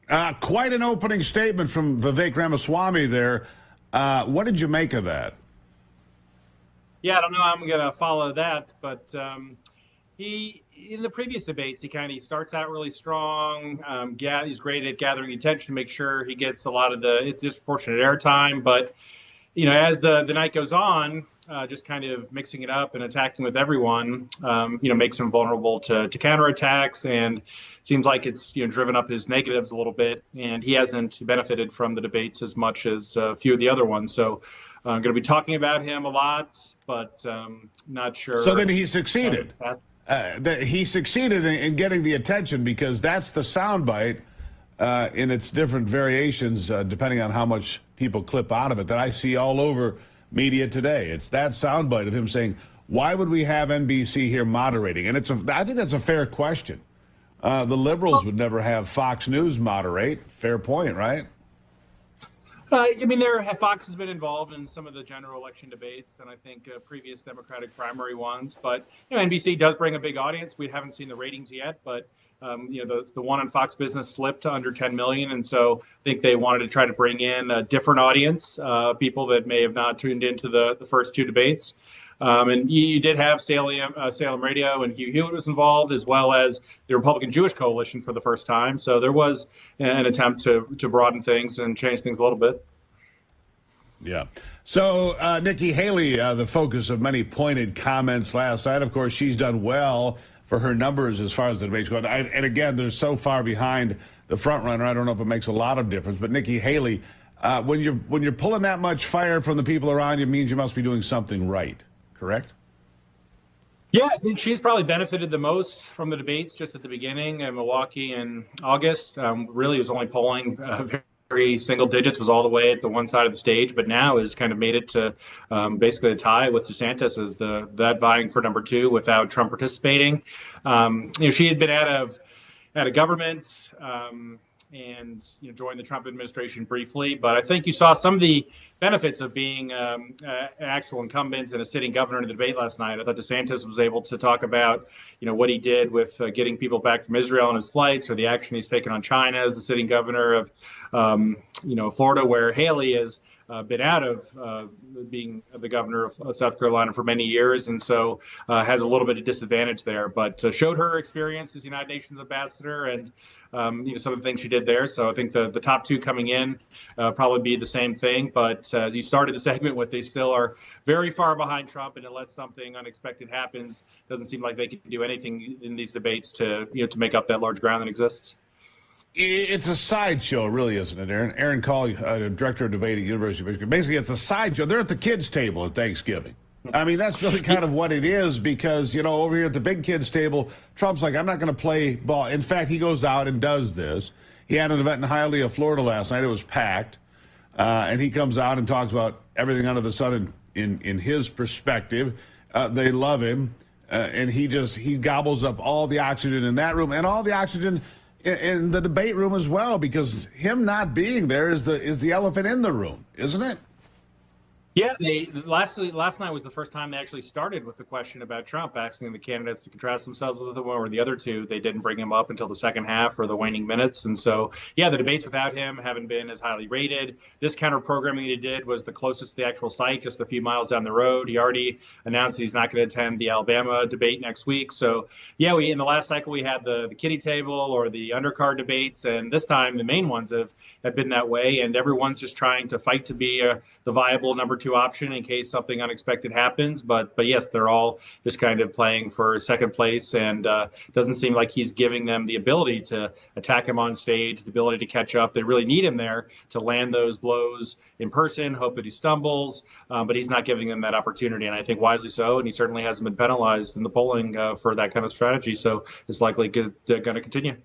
Quite an opening statement from Vivek Ramaswamy there. What did you make of that? Yeah, I don't know how I'm going to follow that, but he in the previous debates he starts out really strong. He's great at gathering attention to make sure he gets a lot of the disproportionate airtime. But as the night goes on, just kind of mixing it up and attacking with everyone, makes him vulnerable to counterattacks, and seems like it's driven up his negatives a little bit. And he hasn't benefited from the debates as much as a few of the other ones. So I'm going to be talking about him a lot, but not sure. So then he succeeded. He succeeded in getting the attention, because that's the soundbite in its different variations, depending on how much people clip out of it, that I see all over media today. It's that soundbite of him saying, why would we have NBC here moderating? And I think that's a fair question. The liberals would never have Fox News moderate. Fair point, right? Fox has been involved in some of the general election debates, and I think previous Democratic primary ones. But NBC does bring a big audience. We haven't seen the ratings yet, but the one on Fox Business slipped to under 10 million, and so I think they wanted to try to bring in a different audience, people that may have not tuned into the first two debates. And you did have Salem Radio, and Hugh Hewitt was involved, as well as the Republican Jewish Coalition for the first time. So there was an attempt to broaden things and change things a little bit. Yeah. So Nikki Haley, the focus of many pointed comments last night. Of course, she's done well for her numbers as far as the debates go. And again, they're so far behind the front runner. I don't know if it makes a lot of difference. But Nikki Haley, when you're pulling that much fire from the people around you, means you must be doing something right. Correct? Yeah, I think she's probably benefited the most from the debates just at the beginning in Milwaukee in August. Really was only polling very single digits, was all the way at the one side of the stage, but now has kind of made it to basically a tie with DeSantis as that vying for number two without Trump participating. She had been out of government and joined the Trump administration briefly, but I think you saw some of the benefits of being an actual incumbent and a sitting governor in the debate last night. I thought DeSantis was able to talk about what he did with getting people back from Israel on his flights, or the action he's taken on China as the sitting governor of Florida, where Haley has been out of being the governor of South Carolina for many years, and so has a little bit of disadvantage there, but showed her experience as United Nations ambassador and some of the things she did there. So I think the top two coming in probably be the same thing. But as you started the segment with, they still are very far behind Trump, and unless something unexpected happens, doesn't seem like they can do anything in these debates to make up that large ground that exists. It's a sideshow, really, isn't it, Aaron? Aaron Kall, director of debate at University of Michigan. Basically, it's a sideshow. They're at the kids' table at Thanksgiving. I mean, that's really kind of what it is, because, over here at the big kids' table, Trump's like, I'm not going to play ball. In fact, he goes out and does this. He had an event in Hialeah, Florida last night. It was packed. And he comes out and talks about everything under the sun in his perspective. They love him. And he gobbles up all the oxygen in that room and all the oxygen in the debate room as well, because him not being there is the elephant in the room, isn't it? Yeah, last night was the first time they actually started with the question about Trump, asking the candidates to contrast themselves with him, or the other two. They didn't bring him up until the second half or the waning minutes. And so, yeah, the debates without him haven't been as highly rated. This counter programming he did was the closest to the actual site, just a few miles down the road. He already announced that he's not going to attend the Alabama debate next week. So, yeah, in the last cycle, we had the kiddie table or the undercard debates. And this time, the main ones have been that way. And everyone's just trying to fight to be the viable number two option in case something unexpected happens. But yes, they're all just kind of playing for second place, and doesn't seem like he's giving them the ability to attack him on stage, the ability to catch up. They really need him there to land those blows in person, hope that he stumbles, but he's not giving them that opportunity, and I think wisely so. And he certainly hasn't been penalized in the polling for that kind of strategy, so it's likely going to continue.